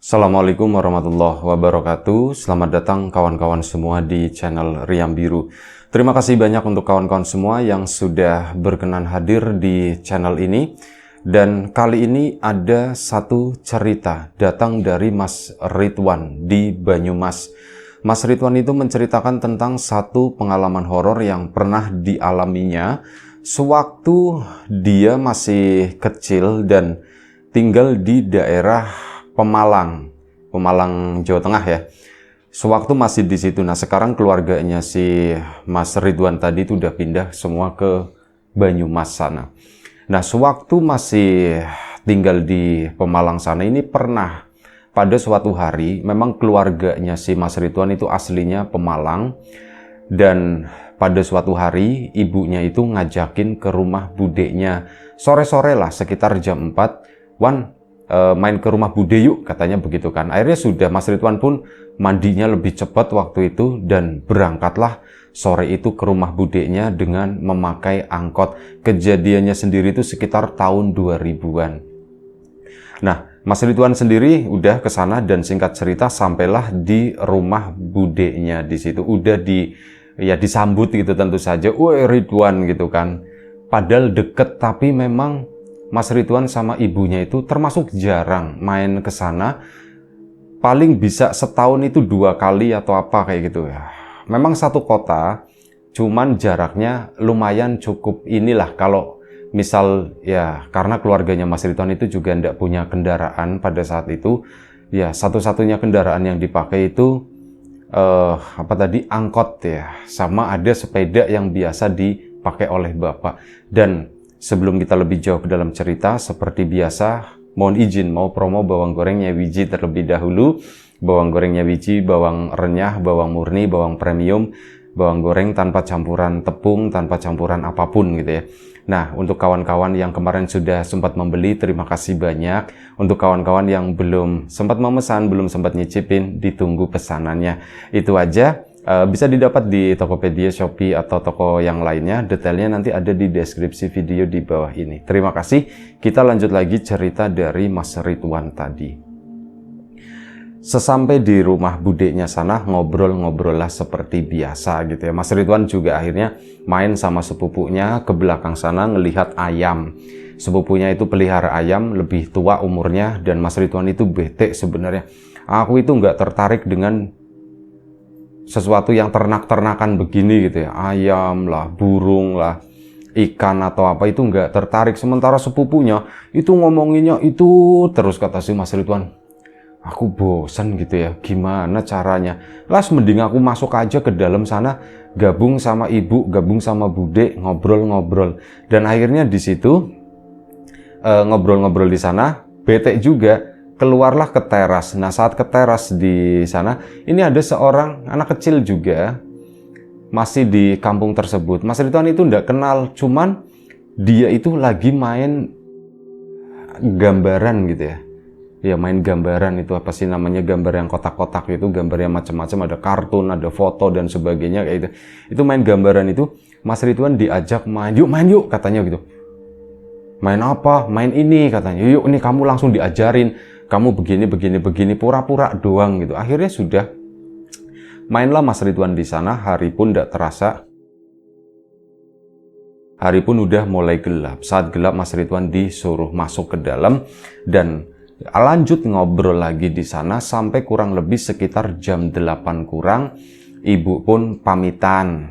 Assalamualaikum warahmatullahi wabarakatuh. Selamat datang kawan-kawan semua di channel Riam Biru. Terima kasih banyak untuk kawan-kawan semua yang sudah berkenan hadir di channel ini. Dan kali ini ada satu cerita datang dari Mas Ridwan di Banyumas. Mas Ridwan itu menceritakan tentang satu pengalaman horor yang pernah dialaminya sewaktu dia masih kecil dan tinggal di daerah Pemalang, Jawa Tengah ya. Sewaktu masih di situ. Nah, sekarang keluarganya si Mas Ridwan tadi itu udah pindah semua ke Banyumas sana. Nah, sewaktu masih tinggal di Pemalang sana ini pernah pada suatu hari memang keluarganya si Mas Ridwan itu aslinya Pemalang, dan pada suatu hari ibunya itu ngajakin ke rumah budeknya sore-sore lah sekitar jam 4. "Wan, main ke rumah bude yuk," katanya begitu kan. Akhirnya sudah Mas Ridwan pun mandinya lebih cepat waktu itu dan berangkatlah sore itu ke rumah budeknya dengan memakai angkot. Kejadiannya sendiri itu sekitar tahun 2000-an. Nah, Mas Ridwan sendiri udah ke sana dan singkat cerita sampailah di rumah budeknya di situ. Udah disambut gitu tentu saja. "Woi Ridwan," gitu kan. Padahal deket, tapi memang Mas Ridwan sama ibunya itu termasuk jarang main ke sana. Paling bisa setahun itu 2 kali atau apa kayak gitu ya. Memang satu kota, cuman jaraknya lumayan cukup inilah. Kalau misal ya, karena keluarganya Mas Ridwan itu juga tidak punya kendaraan pada saat itu, ya satu-satunya kendaraan yang dipakai itu angkot ya, sama ada sepeda yang biasa dipakai oleh bapak. Dan sebelum kita lebih jauh ke dalam cerita, seperti biasa, mohon izin mau promo bawang gorengnya Wiji terlebih dahulu. Bawang gorengnya Wiji, bawang renyah, bawang murni, bawang premium, bawang goreng tanpa campuran tepung, tanpa campuran apapun gitu ya. Nah, untuk kawan-kawan yang kemarin sudah sempat membeli, terima kasih banyak. Untuk kawan-kawan yang belum sempat memesan, belum sempat nyicipin, ditunggu pesanannya. Itu aja. Bisa didapat di Tokopedia, Shopee, atau toko yang lainnya. Detailnya nanti ada di deskripsi video di bawah ini. Terima kasih. Kita lanjut lagi cerita dari Mas Ridwan tadi. Sesampai di rumah budeknya sana, ngobrol-ngobrol lah seperti biasa gitu ya. Mas Ridwan juga akhirnya main sama sepupunya ke belakang sana ngelihat ayam. Sepupunya itu pelihara ayam, lebih tua umurnya, dan Mas Ridwan itu bete sebenarnya. "Aku itu nggak tertarik dengan sesuatu yang ternak-ternakan begini gitu ya, ayam lah, burung lah, ikan atau apa, itu nggak tertarik." Sementara sepupunya itu ngomonginnya itu terus, kata si Mas Ridwan. "Aku bosan gitu ya, gimana caranya? Las mending aku masuk aja ke dalam sana, gabung sama ibu, gabung sama bude, ngobrol-ngobrol." Dan akhirnya di situ ngobrol-ngobrol di sana, bete juga. Keluarlah ke teras. Nah, saat ke teras di sana, ini ada seorang anak kecil juga masih di kampung tersebut. Mas Ridwan itu nggak kenal, cuman dia itu lagi main gambaran gitu ya. Ya, main gambaran itu apa sih namanya, gambar yang kotak-kotak itu, gambar yang macam-macam, ada kartun, ada foto dan sebagainya kayak gitu. Itu main gambaran itu, Mas Ridwan diajak main yuk katanya gitu. "Main apa?" "Main ini," katanya. "Yuk nih, kamu langsung diajarin. Kamu begini, pura-pura doang," gitu. Akhirnya sudah mainlah Mas Ridwan di sana. Hari pun tidak terasa. Hari pun udah mulai gelap. Saat gelap, Mas Ridwan disuruh masuk ke dalam dan lanjut ngobrol lagi di sana sampai kurang lebih sekitar jam 8 kurang. Ibu pun pamitan.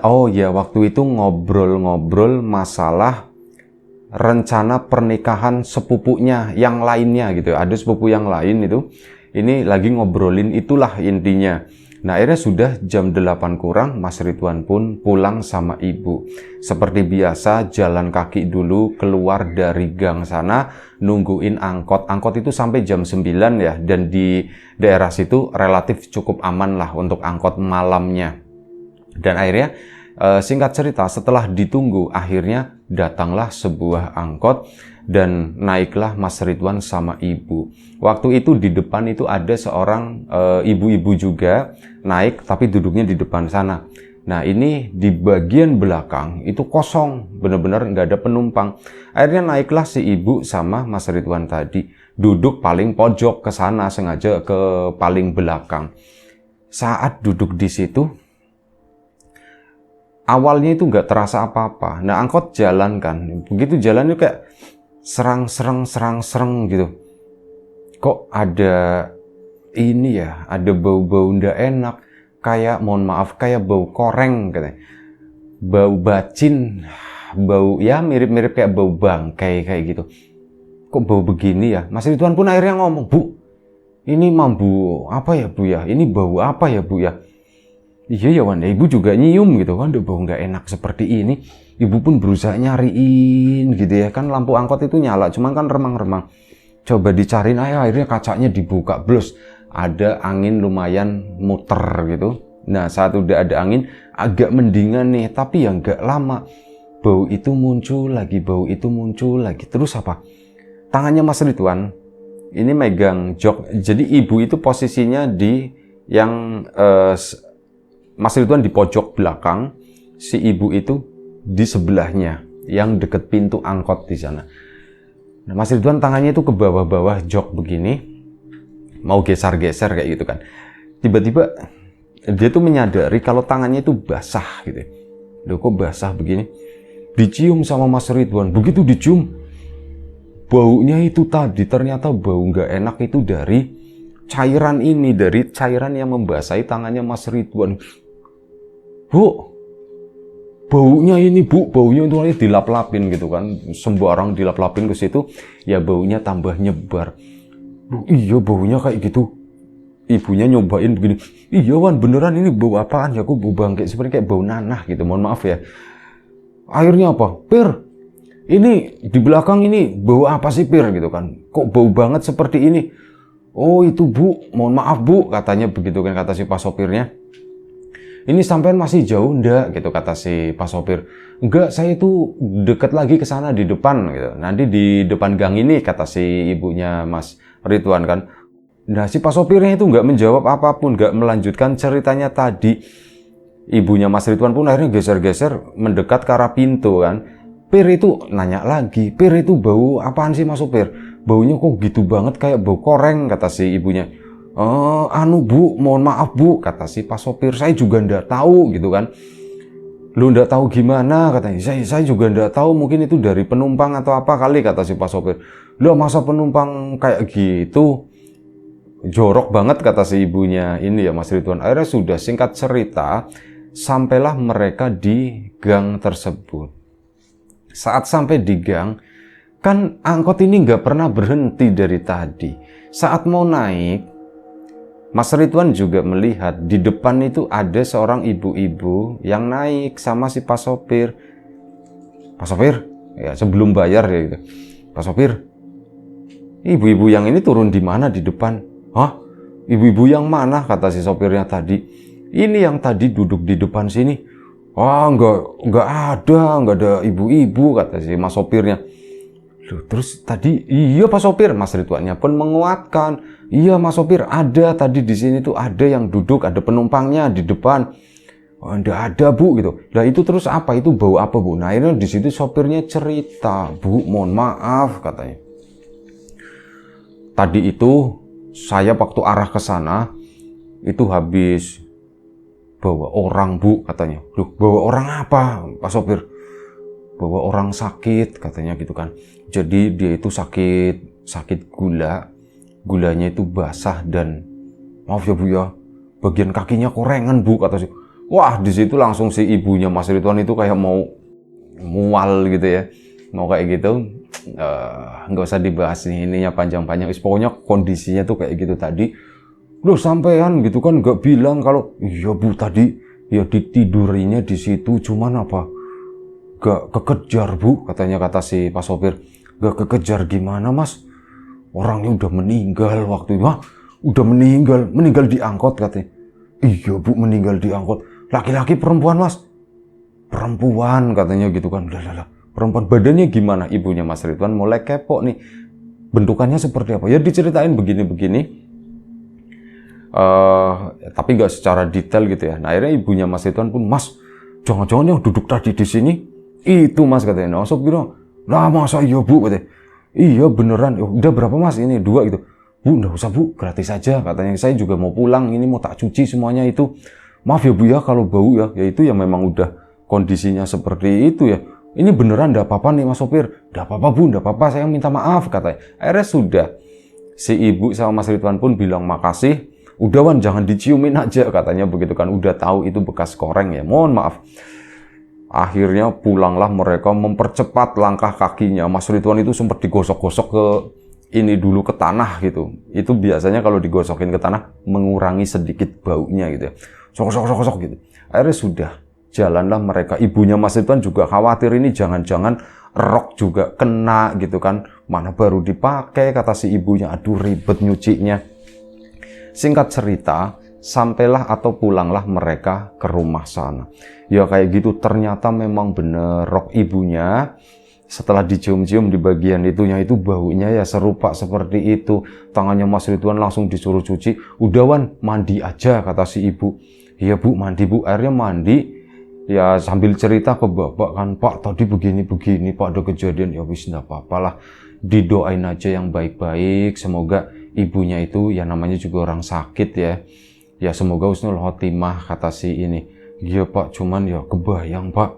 Oh ya, waktu itu ngobrol-ngobrol masalah rencana pernikahan sepupunya yang lainnya gitu. Ada sepupu yang lain itu, ini lagi ngobrolin itulah intinya. Nah, akhirnya sudah jam 8 kurang, Mas Ridwan pun pulang sama ibu. Seperti biasa, jalan kaki dulu keluar dari gang sana, nungguin angkot. Angkot itu sampai jam 9 ya, dan di daerah situ relatif cukup aman lah untuk angkot malamnya. Dan akhirnya singkat cerita, setelah ditunggu, akhirnya datanglah sebuah angkot dan naiklah Mas Ridwan sama ibu. Waktu itu di depan itu ada seorang ibu-ibu juga naik, tapi duduknya di depan sana. Nah, ini di bagian belakang itu kosong, benar-benar nggak ada penumpang. Akhirnya naiklah si ibu sama Mas Ridwan tadi. duduk paling pojok ke sana, sengaja ke paling belakang. Saat duduk di situ, awalnya itu nggak terasa apa-apa. Nah, angkot jalan kan, begitu jalan itu kayak serang gitu. Kok ada ini ya, ada bau-bau ndak enak, kayak mohon maaf, kayak bau koreng katanya. Bau bacin, bau ya mirip-mirip kayak bau bangkai kayak gitu. Kok bau begini ya? Mas Ridwan pun akhirnya ngomong, "Bu, ini mambu apa ya Bu ya? Ini bau apa ya Bu ya?" Iya ya Wan, ibu juga nyium gitu kan, bau nggak enak seperti ini. Ibu pun berusaha nyariin gitu ya, kan lampu angkot itu nyala, cuman kan remang-remang. Coba dicariin, akhirnya kacanya dibuka, blus. Ada angin lumayan muter gitu. Nah, saat udah ada angin, agak mendingan nih, tapi yang nggak lama. Bau itu muncul lagi, bau itu muncul lagi. Terus apa? Tangannya Mas Ridwan, ini megang jok. Jadi ibu itu posisinya di yang... Mas Ridwan di pojok belakang, si ibu itu di sebelahnya, yang deket pintu angkot di sana. Nah, Mas Ridwan tangannya itu ke bawah-bawah jok begini, mau geser-geser kayak gitu kan. Tiba-tiba dia tuh menyadari kalau tangannya itu basah gitu. Loh, kok basah begini? Dicium sama Mas Ridwan, begitu dicium, baunya itu tadi ternyata bau nggak enak itu dari cairan ini, dari cairan yang membasahi tangannya Mas Ridwan. "Bu, baunya ini Bu, baunya itu dilap-lapin gitu kan, sembarang dilap-lapin ke situ, ya baunya tambah nyebar." "Bu, iya baunya kayak gitu." Ibunya nyobain begini, "Iya Wan, beneran ini bau apaan ya? Kok bau bangkai seperti kayak bau nanah gitu, mohon maaf ya." Akhirnya apa? "Pir, ini di belakang ini bau apa sih Pir?" gitu kan. "Kok bau banget seperti ini?" "Oh itu Bu, mohon maaf Bu," katanya begitu kan, kata si pas sopirnya. "Ini sampean masih jauh ndak?" gitu kata si pas sopir. "Enggak, saya itu deket lagi ke sana di depan gitu. Nanti di depan gang ini," kata si ibunya Mas Ridwan kan. Nah, si pas sopirnya itu nggak menjawab apapun, nggak melanjutkan ceritanya tadi. Ibunya Mas Ridwan pun akhirnya geser-geser mendekat ke arah pintu kan. "Pir itu," nanya lagi, "Pir itu bau apaan sih Mas Sopir? Baunya kok gitu banget kayak bau koreng," kata si ibunya. "Anu Bu, mohon maaf Bu," kata si pas sopir, "saya juga ndak tahu," gitu kan. "Lu ndak tahu gimana?" katanya. Saya juga ndak tahu, mungkin itu dari penumpang atau apa kali," kata si pas sopir. "Loh, masa penumpang kayak gitu?" Jorok banget kata si ibunya ini ya Mas Ridwan. Akhirnya sudah singkat cerita, sampailah mereka di gang tersebut. Saat sampai di gang, kan angkot ini nggak pernah berhenti dari tadi. Saat mau naik, Mas Ridwan juga melihat di depan itu ada seorang ibu-ibu yang naik sama si pas sopir. "Pas sopir," ya sebelum bayar ya gitu. "Pas sopir, ibu-ibu yang ini turun di mana di depan?" "Hah? Ibu-ibu yang mana?" kata si sopirnya tadi. "Ini yang tadi duduk di depan sini." "Ah, nggak ada ibu-ibu," kata si mas sopirnya. Loh, terus tadi, "Iya Pak Sopir," Mas Ridwannya pun menguatkan. "Iya Mas Sopir, ada tadi di sini tuh ada yang duduk, ada penumpangnya di depan." "Oh, enggak ada Bu," gitu. "Lah itu terus apa? Itu bau apa Bu?" Nah, akhirnya di situ sopirnya cerita, "Bu, mohon maaf," katanya. "Tadi itu saya waktu arah ke sana itu habis bawa orang Bu," katanya. "Loh, bawa orang apa Pak Sopir?" "Bawa orang sakit," katanya gitu kan. Jadi dia itu sakit gula, gulanya itu basah dan maaf ya Bu ya, bagian kakinya korengan Bu, kata si. Wah, di situ langsung si ibunya Mas Ridwan itu kayak mau mual gitu ya, mau kayak gitu. Nggak usah dibahas nih, ininya panjang-panjang. Pokoknya kondisinya tuh kayak gitu tadi. "Loh sampean gitu kan nggak bilang kalau..." "Iya Bu, tadi ya ditidurinya di situ, cuman apa? Gak kekejar Bu," katanya, kata si pas sopir. "Gak kekejar gimana Mas? Orangnya udah meninggal waktu itu." "Hah? Udah meninggal? Meninggal di angkot," katanya. "Iya Bu, meninggal di angkot." "Laki-laki perempuan Mas?" "Perempuan," katanya gitu kan. Lah. Perempuan, badannya gimana?" Ibunya Mas Ridwan mulai kepo nih. Bentukannya seperti apa? Ya diceritain begini-begini. Tapi gak secara detail gitu ya. Nah, akhirnya ibunya Mas Ridwan pun, "Mas, jangan-jangan yang duduk tadi di sini itu Mas," katanya. "Nah, sopir bilang, 'Lah masa iya Bu," katanya. Iya beneran, udah berapa mas ini? 2 gitu. Bu, nggak usah bu, gratis aja katanya. Saya juga mau pulang, ini mau tak cuci semuanya itu. Maaf ya bu ya kalau bau ya. Ya itu yang memang udah kondisinya seperti itu ya. Ini beneran nggak apa-apa nih mas sopir. Nggak apa-apa bu, nggak apa-apa, saya minta maaf katanya. Akhirnya sudah. Si ibu sama Mas Ridwan pun bilang makasih. Udah Wan, jangan diciumin aja katanya begitu kan. Udah tahu itu bekas koreng ya. Mohon maaf. Akhirnya pulanglah mereka mempercepat langkah kakinya. Mas Ridwan itu sempat digosok-gosok ke ini dulu ke tanah gitu. Itu biasanya kalau digosokin ke tanah mengurangi sedikit baunya gitu ya. Sok gitu. Akhirnya sudah jalanlah mereka. Ibunya Mas Ridwan juga khawatir ini jangan-jangan rok juga kena gitu kan. Mana baru dipakai kata si ibunya. Aduh ribet nyucinya. Singkat cerita, sampailah atau pulanglah mereka ke rumah sana. Ya kayak gitu, ternyata memang bener rok ibunya setelah dicium-cium di bagian itunya itu baunya ya serupa seperti itu. Tangannya Mas Ridwan langsung disuruh cuci. Udah Wan, mandi aja kata si ibu. Iya bu, mandi bu. Akhirnya mandi. Ya sambil cerita ke bapak kan, Pak tadi begini-begini Pak ada kejadian. Ya wis enggak apa-apa lah. Didoain aja yang baik-baik. Semoga ibunya itu ya namanya juga orang sakit ya. Ya semoga husnul khotimah kata si ini. Iya Pak, cuman ya kebayang Pak.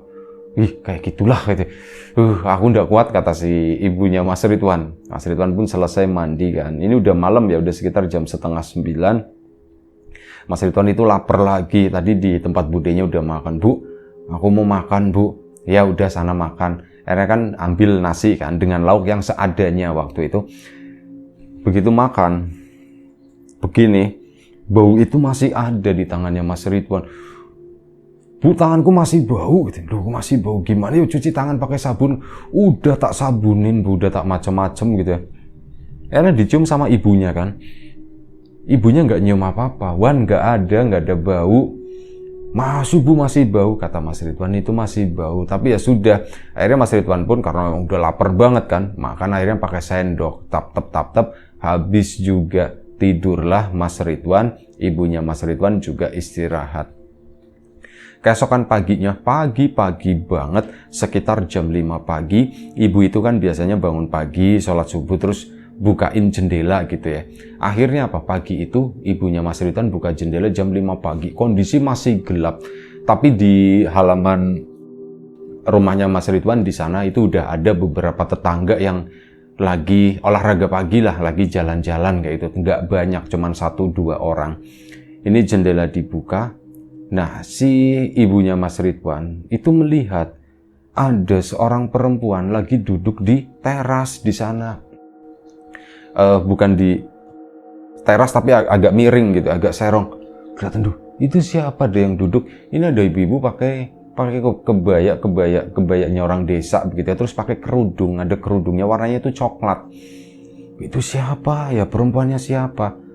Ih kayak gitulah gitu. Aku ndak kuat kata si ibunya Mas Ridwan. Mas Ridwan pun selesai mandi kan. Ini udah malam ya, udah sekitar jam 8:30. Mas Ridwan itu lapar lagi. Tadi di tempat budenya udah makan. Bu, aku mau makan bu. Ya udah sana makan. Akhirnya kan ambil nasi kan dengan lauk yang seadanya waktu itu. Begitu makan, begini, bau itu masih ada di tangannya Mas Ridwan. Bu, tanganku masih bau gitu. Loh, masih bau gimana? Yuk cuci tangan pakai sabun. Udah tak sabunin, Bu, udah tak macem-macem gitu ya. Karena dicium sama ibunya kan. Ibunya nggak nyium apa-apa. Wan, nggak ada bau. Masih Bu, masih bau kata Mas Ridwan, itu masih bau. Tapi ya sudah. Akhirnya Mas Ridwan pun karena udah lapar banget kan, makan akhirnya pakai sendok. Tap. Habis juga tidurlah Mas Ridwan. Ibunya Mas Ridwan juga istirahat. Keesokan paginya, pagi-pagi banget, sekitar jam 5 pagi, ibu itu kan biasanya bangun pagi, sholat subuh, terus bukain jendela gitu ya. Akhirnya apa? Pagi itu, ibunya Mas Ridwan buka jendela jam 5 pagi. Kondisi masih gelap, tapi di halaman rumahnya Mas Ridwan di sana itu udah ada beberapa tetangga yang lagi olahraga pagi lah, lagi jalan-jalan kayak itu. Nggak banyak, cuman 1-2 orang. Ini jendela dibuka. Nah, si ibunya Mas Ridwan itu melihat ada seorang perempuan lagi duduk di teras di sana. Bukan di teras tapi agak miring gitu, agak serong. Kelihatan tuh, itu siapa deh yang duduk? Ini ada ibu-ibu pakai kebayanya orang desa begitu ya, terus pakai kerudung, ada kerudungnya warnanya itu coklat. Itu siapa ya, perempuannya siapa?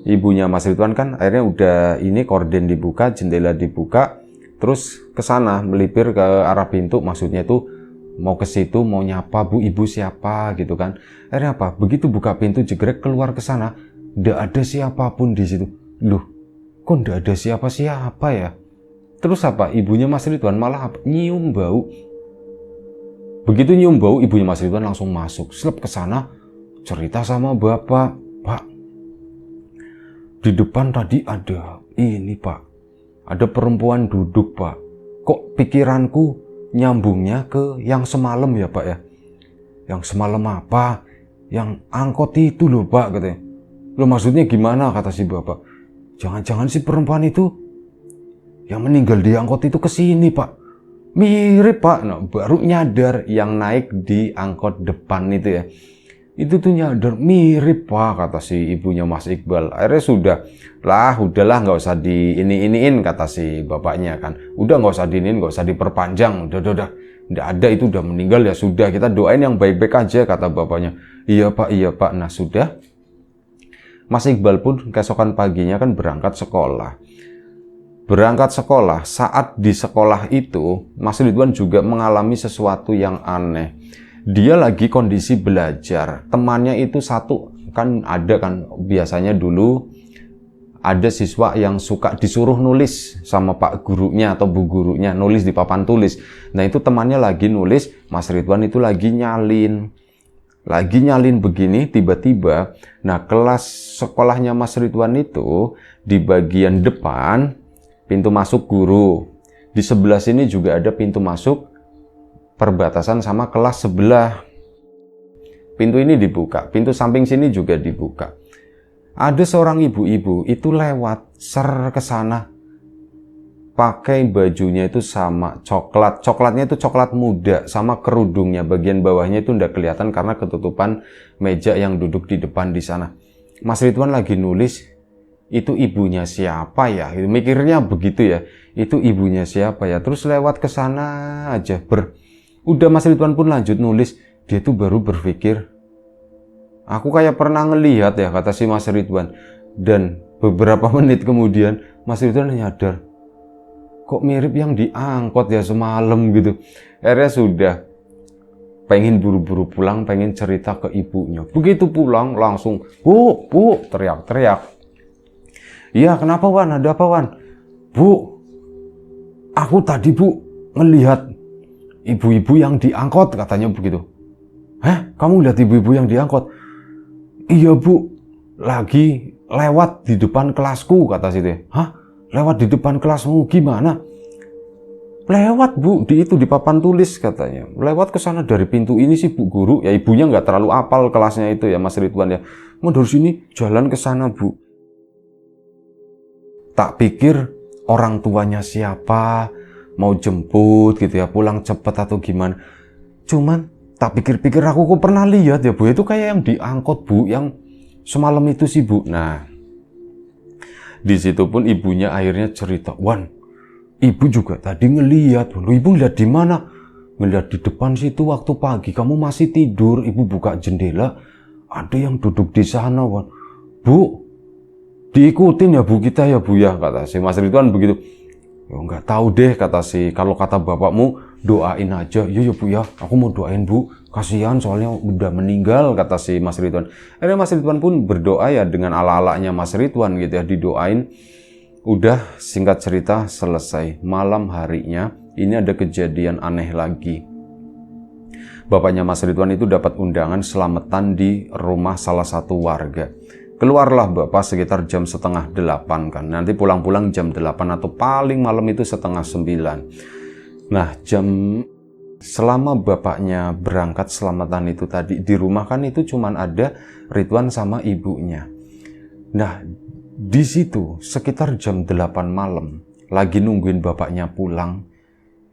Ibunya Mas Ridwan kan akhirnya udah ini korden dibuka, jendela dibuka, terus ke sana melipir ke arah pintu, maksudnya itu mau ke situ, mau nyapa, Bu ibu siapa gitu kan. Akhirnya apa? Begitu buka pintu jegrek keluar ke sana, nggak ada siapapun di situ. Loh, kok nggak ada siapa-siapa ya? Terus apa? Ibunya Mas Ridwan malah apa? Nyium bau. Begitu nyium bau, ibunya Mas Ridwan langsung masuk, selep ke sana, cerita sama bapak, Pak. Di depan tadi ada ini Pak, ada perempuan duduk Pak. Kok pikiranku nyambungnya ke yang semalam ya Pak ya? Yang semalam apa? Yang angkot itu loh Pak katanya. Loh maksudnya gimana kata si bapak? Jangan-jangan si perempuan itu yang meninggal di angkot itu kesini Pak. Mirip Pak. Nah, baru nyadar yang naik di angkot depan itu ya. Itu tuh nyadar mirip Pak kata si ibunya Mas Iqbal. Akhirnya udahlah nggak usah diiniin kata si bapaknya kan. Udah nggak usah diiniin, nggak usah diperpanjang. Udah. Nggak ada, itu udah meninggal ya sudah. Kita doain yang baik-baik aja kata bapaknya. Iya Pak. Nah sudah. Mas Iqbal pun keesokan paginya kan berangkat sekolah. Saat di sekolah itu Mas Ridwan juga mengalami sesuatu yang aneh. Dia lagi kondisi belajar, temannya itu satu, kan ada kan biasanya dulu ada siswa yang suka disuruh nulis sama pak gurunya atau bu gurunya, nulis di papan tulis. Nah itu temannya lagi nulis, Mas Ridwan itu lagi nyalin. lagi nyalin begini, tiba-tiba, nah kelas sekolahnya Mas Ridwan itu di bagian depan, pintu masuk guru. Di sebelah sini juga ada pintu masuk perbatasan sama kelas sebelah. Pintu ini dibuka, pintu samping sini juga dibuka. Ada seorang ibu-ibu itu lewat ser ke sana. Pakai bajunya itu sama coklat. Coklatnya itu coklat muda sama kerudungnya. Bagian bawahnya itu udah kelihatan karena ketutupan meja yang duduk di depan di sana. Mas Ridwan lagi nulis, itu ibunya siapa ya? Mikirnya begitu ya. Itu ibunya siapa ya? Terus lewat ke sana aja. Udah Mas Ridwan pun lanjut nulis. Dia tuh baru berpikir, aku kayak pernah ngelihat ya, kata si Mas Ridwan. Dan beberapa menit kemudian Mas Ridwan nyadar, kok mirip yang diangkut ya semalam gitu. Akhirnya sudah pengen buru-buru pulang, pengen cerita ke ibunya. Begitu pulang langsung, bu, teriak-teriak. Iya, kenapa Wan? Ada apa Wan? Bu, aku tadi bu ngelihat ibu-ibu yang diangkut, katanya begitu. Hah? Kamu lihat ibu-ibu yang diangkut? Iya bu, lagi lewat di depan kelasku, kata situ. Hah? Lewat di depan kelasmu gimana? Lewat bu, di papan tulis katanya. Lewat ke sana dari pintu ini sih bu guru. Ya ibunya nggak terlalu apal kelasnya itu ya Mas Ridwan ya. Mau dari sini jalan ke sana bu. Tak pikir orang tuanya siapa, mau jemput gitu ya, pulang cepet atau gimana. Cuman tak pikir-pikir aku kok pernah lihat ya bu, itu kayak yang diangkut bu, yang semalam itu sih bu. Nah, di situ pun ibunya akhirnya cerita, Wan, ibu juga tadi ngelihat. Ibu ngeliat di mana? Ngeliat di depan situ waktu pagi. Kamu masih tidur, ibu buka jendela, ada yang duduk di sana, Wan. Bu, diikutin ya bu kita ya bu ya, kata si Mas Ridwan begitu. Ya nggak tahu deh, kata si, kalau kata bapakmu doain aja. Iya ya bu ya, aku mau doain bu, kasihan soalnya udah meninggal, kata si Mas Ridwan. Akhirnya Mas Ridwan pun berdoa ya dengan ala-alanya Mas Ridwan gitu ya, didoain. Udah, singkat cerita selesai. Malam harinya ini ada kejadian aneh lagi. Bapaknya Mas Ridwan itu dapat undangan selamatan di rumah salah satu warga. Keluarlah bapak sekitar jam 7:30 kan. Nanti pulang-pulang jam 8 atau paling malam itu 8:30. Nah, selama bapaknya berangkat selamatan itu tadi, di rumah kan itu cuman ada Ridwan sama ibunya. Nah, di situ sekitar jam 8 malam, lagi nungguin bapaknya pulang,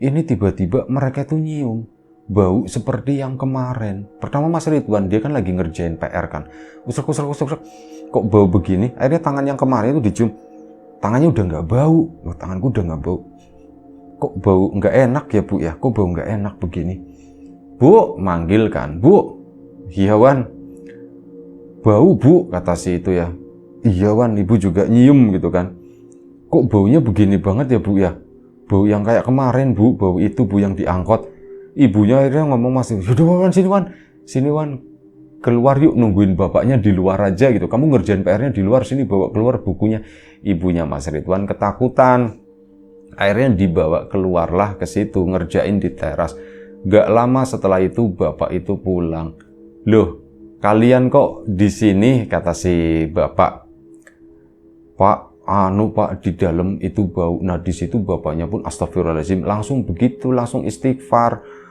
ini tiba-tiba mereka itu nyium bau seperti yang kemarin. Pertama Mas Ridwan, dia kan lagi ngerjain PR kan. Usrek, kok bau begini? Akhirnya tangan yang kemarin itu dicium. Tangannya udah nggak bau. Loh, tanganku udah nggak bau. Kok bau nggak enak ya bu ya? Kok bau nggak enak begini? Bu, manggil kan. Bu, iya Wan. Bau bu, kata si itu ya. Iya Wan, ibu juga nyium gitu kan. Kok baunya begini banget ya bu ya? Bau yang kayak kemarin bu, bau itu bu yang diangkut. Ibunya akhirnya ngomong masih, yaudah Wan, sini Wan, keluar yuk, nungguin bapaknya di luar aja gitu. Kamu ngerjain PR-nya di luar, sini bawa keluar bukunya. Ibunya Mas Ridwan ketakutan. Akhirnya dibawa keluarlah ke situ, ngerjain di teras. Gak lama setelah itu bapak itu pulang. Loh, kalian kok di sini, kata si bapak. Pak, Pak, di dalam itu bau. Nah, di situ bapaknya pun astagfirullahaladzim, langsung begitu, langsung istighfar.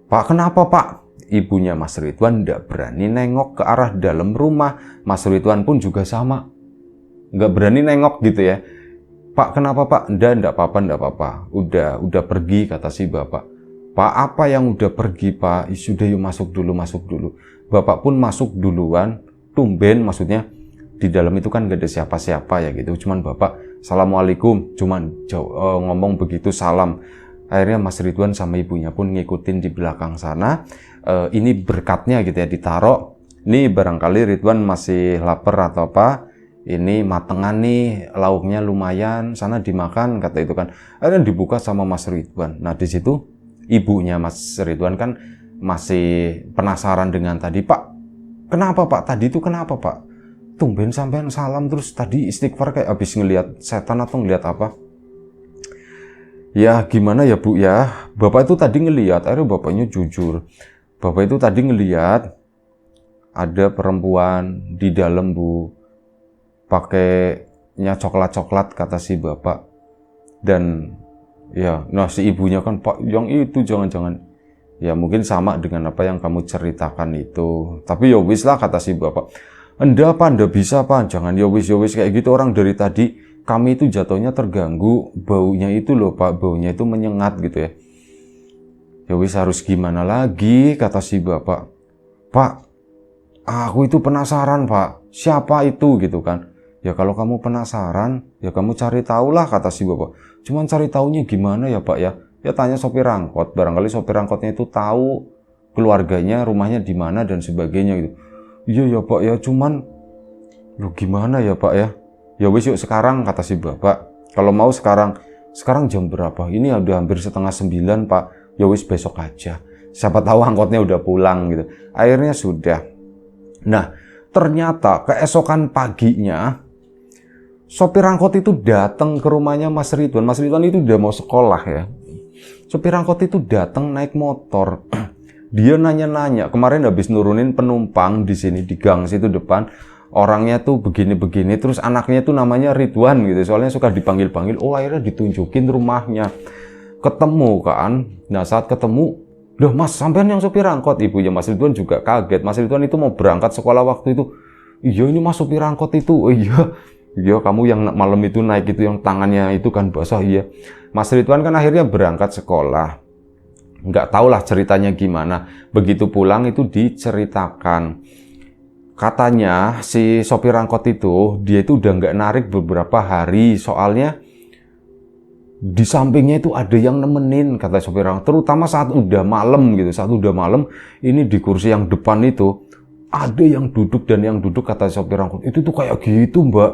Pak, kenapa Pak? Ibunya Mas Ridwan tidak berani nengok ke arah dalam rumah. Mas Ridwan pun juga sama, nggak berani nengok gitu ya. Pak, kenapa Pak? Enggak apa-apa. Udah pergi, kata si bapak. Pak, apa yang udah pergi Pak? Sudah yuk masuk dulu. Bapak pun masuk duluan, tumben maksudnya. Di dalam itu kan gak ada siapa-siapa ya gitu. Cuman bapak, Assalamualaikum. Cuman ngomong begitu salam. Akhirnya Mas Ridwan sama ibunya pun ngikutin di belakang sana. Ini berkatnya gitu ya, ditaruh. Ini barangkali Ridwan masih lapar atau apa. Ini matengan nih, lauknya lumayan, sana dimakan, kata itu kan. Akhirnya dibuka sama Mas Ridwan. Nah di situ ibunya Mas Ridwan kan masih penasaran dengan tadi. Pak, kenapa Pak? Tadi itu kenapa Pak? Tumben sampean salam terus tadi istighfar kayak habis ngelihat setan atau ngelihat apa? Ya gimana ya bu ya, bapak itu tadi ngelihat, akhirnya bapaknya jujur. Bapak itu tadi ngelihat ada perempuan di dalam Bu, pakainya coklat-coklat kata si bapak. Dan ya, nah si ibunya kan, Pak yang itu jangan-jangan. Ya mungkin sama dengan apa yang kamu ceritakan itu. Tapi ya wis lah kata si bapak. Anda bisa Pak, jangan ya wis kayak gitu, orang dari tadi kami itu jatuhnya terganggu, baunya itu loh Pak, baunya itu menyengat gitu ya. Ya wis harus gimana lagi kata si bapak. Pak, aku itu penasaran Pak, siapa itu gitu kan. Ya kalau kamu penasaran, ya kamu cari tahu lah kata si bapak. Cuman cari taunya gimana ya Pak ya? Ya tanya sopir angkot, barangkali sopir angkotnya itu tahu keluarganya, rumahnya di mana dan sebagainya gitu. Iya ya Pak ya, cuman lu gimana ya Pak ya? Ya wis yuk sekarang kata si bapak. Kalau mau sekarang jam berapa? Ini udah hampir 8:30 Pak. Ya wis besok aja. Siapa tahu angkotnya udah pulang gitu. Akhirnya sudah. Nah, ternyata keesokan paginya sopir angkot itu datang ke rumahnya Mas Ridwan. Mas Ridwan itu udah mau sekolah ya. Sopir angkot itu datang naik motor. Dia nanya-nanya, kemarin habis nurunin penumpang di sini di gang situ depan, orangnya tuh begini-begini, terus anaknya tuh namanya Ridwan gitu, soalnya suka dipanggil-panggil. Oh akhirnya ditunjukin rumahnya, ketemu kan. Nah saat ketemu, loh Mas sampean yang sopir angkot. Ibunya Mas Ridwan juga kaget. Mas Ridwan itu mau berangkat sekolah waktu itu. Iya ini Mas sopir angkot itu. Oh iya kamu yang malam itu naik itu yang tangannya itu kan basah. Iya Mas Ridwan kan akhirnya berangkat sekolah. Nggak tahu lah ceritanya gimana. Begitu pulang itu diceritakan. Katanya si sopir angkot itu, dia itu udah nggak narik beberapa hari. Soalnya di sampingnya itu ada yang nemenin, kata sopir angkot. Terutama saat udah malam gitu. Saat udah malam, ini di kursi yang depan itu, ada yang duduk dan yang duduk kata sopir angkot. Itu tuh kayak gitu Mbak.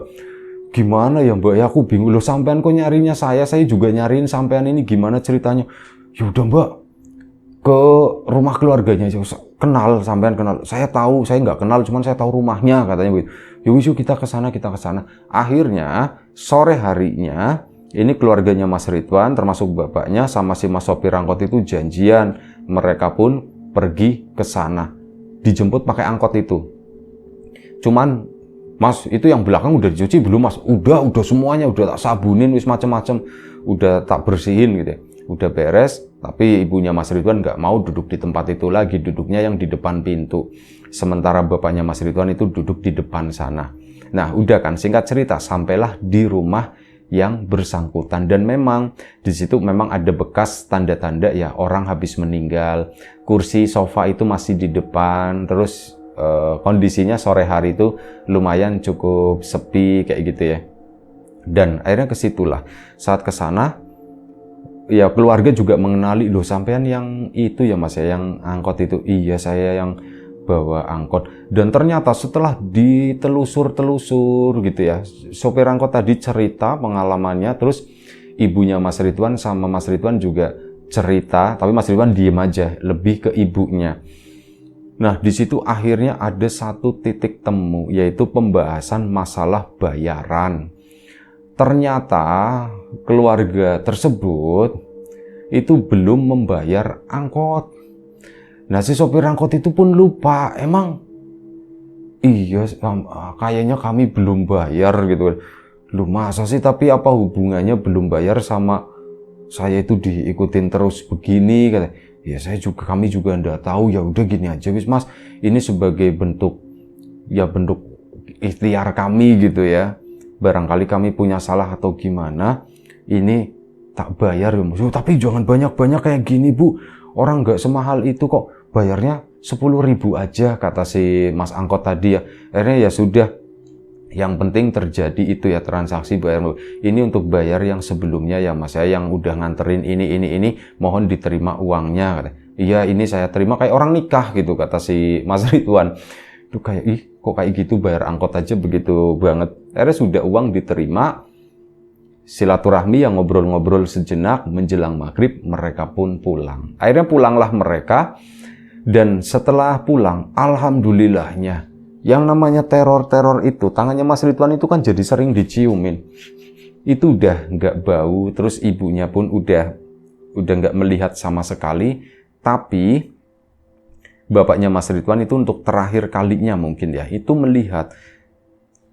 Gimana ya Mbak? Ya aku bingung. Loh sampean kok nyarinya saya juga nyariin sampean ini. Gimana ceritanya? Yaudah Mbak, ke rumah keluarganya aja, kenal sampean kenal, saya tahu, saya nggak kenal, cuman saya tahu rumahnya katanya begitu. Yuk kita ke sana. Akhirnya sore harinya ini keluarganya Mas Ridwan termasuk bapaknya sama si Mas sopir angkot itu janjian, mereka pun pergi ke sana, dijemput pakai angkot itu. Cuman Mas itu yang belakang udah dicuci belum Mas? Udah semuanya udah tak sabunin wis macem-macem, udah tak bersihin gitu ya. Udah beres, tapi ibunya Mas Ridwan nggak mau duduk di tempat itu lagi, duduknya yang di depan pintu. Sementara bapaknya Mas Ridwan itu duduk di depan sana. Nah, udah kan, singkat cerita, sampailah di rumah yang bersangkutan. Dan memang, di situ memang ada bekas tanda-tanda ya, orang habis meninggal. Kursi sofa itu masih di depan, terus kondisinya sore hari itu lumayan cukup sepi, kayak gitu ya. Dan akhirnya kesitulah, saat kesana, ya keluarga juga mengenali, loh sampean yang itu ya Mas ya, yang angkot itu. Iya saya yang bawa angkot. Dan ternyata setelah ditelusur gitu ya, sopir angkot tadi cerita pengalamannya, terus ibunya Mas Ridwan sama Mas Ridwan juga cerita, tapi Mas Ridwan diem aja, lebih ke ibunya. Nah di situ akhirnya ada satu titik temu, yaitu pembahasan masalah bayaran. Ternyata keluarga tersebut itu belum membayar angkot. Nah si sopir angkot itu pun lupa, emang iya kayaknya kami belum bayar gitu. Lu masa sih, tapi apa hubungannya belum bayar sama saya itu diikutin terus begini kata. Ya kami juga enggak tahu, ya udah gini aja wis Mas, ini sebagai bentuk ikhtiar kami gitu ya. Barangkali kami punya salah atau gimana, ini tak bayar ya Mas. Tapi jangan banyak-banyak kayak gini Bu, orang nggak semahal itu kok, bayarnya 10.000 aja kata si Mas angkot tadi ya. Akhirnya ya sudah, yang penting terjadi itu ya transaksi bayar. Ini untuk bayar yang sebelumnya ya Mas, saya yang udah nganterin ini, mohon diterima uangnya. Iya ini saya terima, kayak orang nikah gitu kata si Mas Ridwan. Itu kayak kok kayak gitu bayar angkot aja begitu banget. Akhirnya sudah uang diterima, silaturahmi yang ngobrol-ngobrol sejenak, menjelang maghrib mereka pun pulang. Akhirnya pulanglah mereka, dan setelah pulang alhamdulillahnya, yang namanya teror itu, tangannya Mas Ridwan itu kan jadi sering diciumin. Itu udah nggak bau, terus ibunya pun udah nggak melihat sama sekali, tapi bapaknya Mas Ridwan itu untuk terakhir kalinya mungkin ya, itu melihat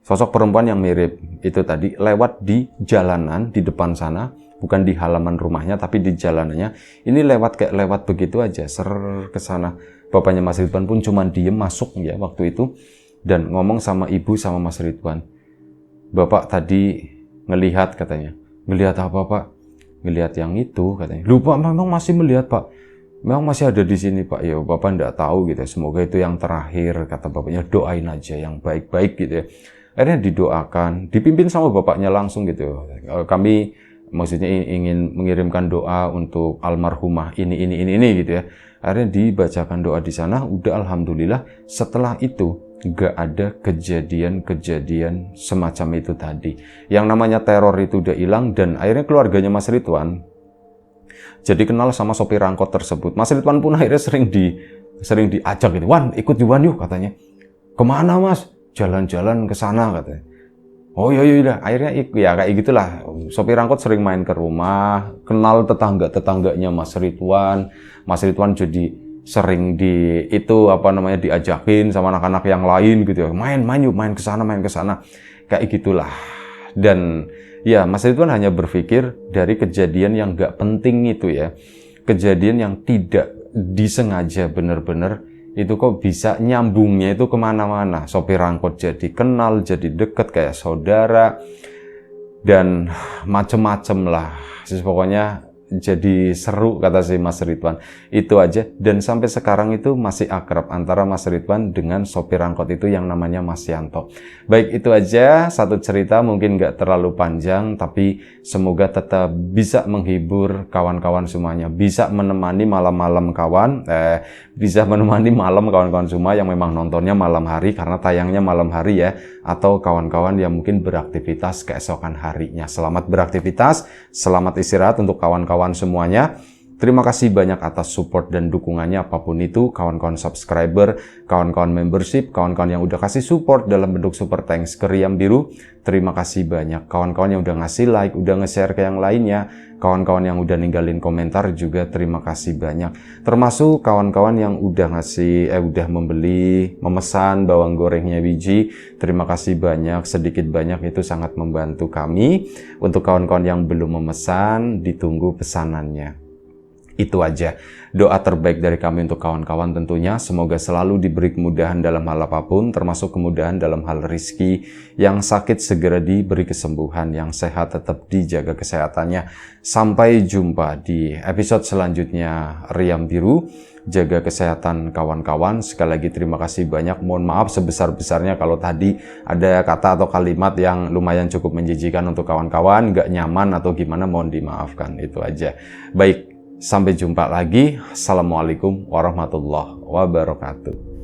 sosok perempuan yang mirip itu tadi lewat di jalanan di depan sana, bukan di halaman rumahnya tapi di jalanannya. Ini lewat kayak lewat begitu aja, ser ke sana. Bapaknya Mas Ridwan pun cuma diem masuk ya waktu itu dan ngomong sama ibu sama Mas Ridwan. Bapak tadi ngelihat katanya. Ngelihat apa Pak? Ngelihat yang itu katanya. Lupa memang masih melihat Pak. Memang masih ada di sini Pak. Ya Bapak enggak tahu gitu. Semoga itu yang terakhir, kata bapaknya. Doain aja yang baik-baik gitu ya. Akhirnya didoakan, dipimpin sama bapaknya langsung gitu. Kami maksudnya ingin mengirimkan doa untuk almarhumah ini gitu ya. Akhirnya dibacakan doa di sana. Udah alhamdulillah setelah itu nggak ada kejadian-kejadian semacam itu tadi. Yang namanya teror itu udah hilang dan akhirnya keluarganya Mas Ridwan jadi kenal sama sopir angkot tersebut. Mas Ridwan pun akhirnya sering diajak gitu. Wan, ikut Wan yuk katanya. Kemana Mas? Jalan-jalan ke sana katanya. Oh iya. Akhirnya ya kayak gitulah. Sopir angkot sering main ke rumah, kenal tetangga-tetangganya Mas Ridwan. Mas Ridwan jadi sering diajakin sama anak-anak yang lain gitu ya. Main ke sana. Kayak gitulah. Dan ya Mas Ridwan hanya berpikir dari kejadian yang gak penting itu ya. Kejadian yang tidak disengaja bener-bener itu kok bisa nyambungnya itu kemana-mana. Sopir angkot jadi kenal, jadi deket kayak saudara. Dan macem-macem lah. Pokoknya jadi seru kata si Mas Ridwan. Itu aja. Dan sampai sekarang itu masih akrab antara Mas Ridwan dengan sopir angkot itu yang namanya Mas Yanto. Baik, itu aja satu cerita, mungkin nggak terlalu panjang, tapi semoga tetap bisa menghibur kawan-kawan semuanya. Bisa menemani malam-malam bisa menemani malam kawan-kawan semua yang memang nontonnya malam hari karena tayangnya malam hari ya. Atau kawan-kawan yang mungkin beraktivitas keesokan harinya. Selamat beraktivitas, selamat istirahat untuk kawan-kawan semuanya. Terima kasih banyak atas support dan dukungannya apapun itu, kawan-kawan subscriber, kawan-kawan membership, kawan-kawan yang udah kasih support dalam bentuk super thanks ke Riam Biru. Terima kasih banyak. Kawan-kawan yang udah ngasih like, udah nge-share ke yang lainnya, kawan-kawan yang udah ninggalin komentar juga terima kasih banyak. Termasuk kawan-kawan yang udah memesan bawang gorengnya Wiji. Terima kasih banyak, sedikit banyak itu sangat membantu kami. Untuk kawan-kawan yang belum memesan, ditunggu pesanannya. Itu aja. Doa terbaik dari kami untuk kawan-kawan tentunya. Semoga selalu diberi kemudahan dalam hal apapun, termasuk kemudahan dalam hal rizki. Yang sakit segera diberi kesembuhan, yang sehat tetap dijaga kesehatannya. Sampai jumpa di episode selanjutnya Riam Biru. Jaga kesehatan kawan-kawan. Sekali lagi terima kasih banyak. Mohon maaf sebesar-besarnya kalau tadi ada kata atau kalimat yang lumayan cukup menjijikan untuk kawan-kawan, nggak nyaman atau gimana, mohon dimaafkan. Itu aja. Baik. Sampai jumpa lagi. Assalamualaikum warahmatullahi wabarakatuh.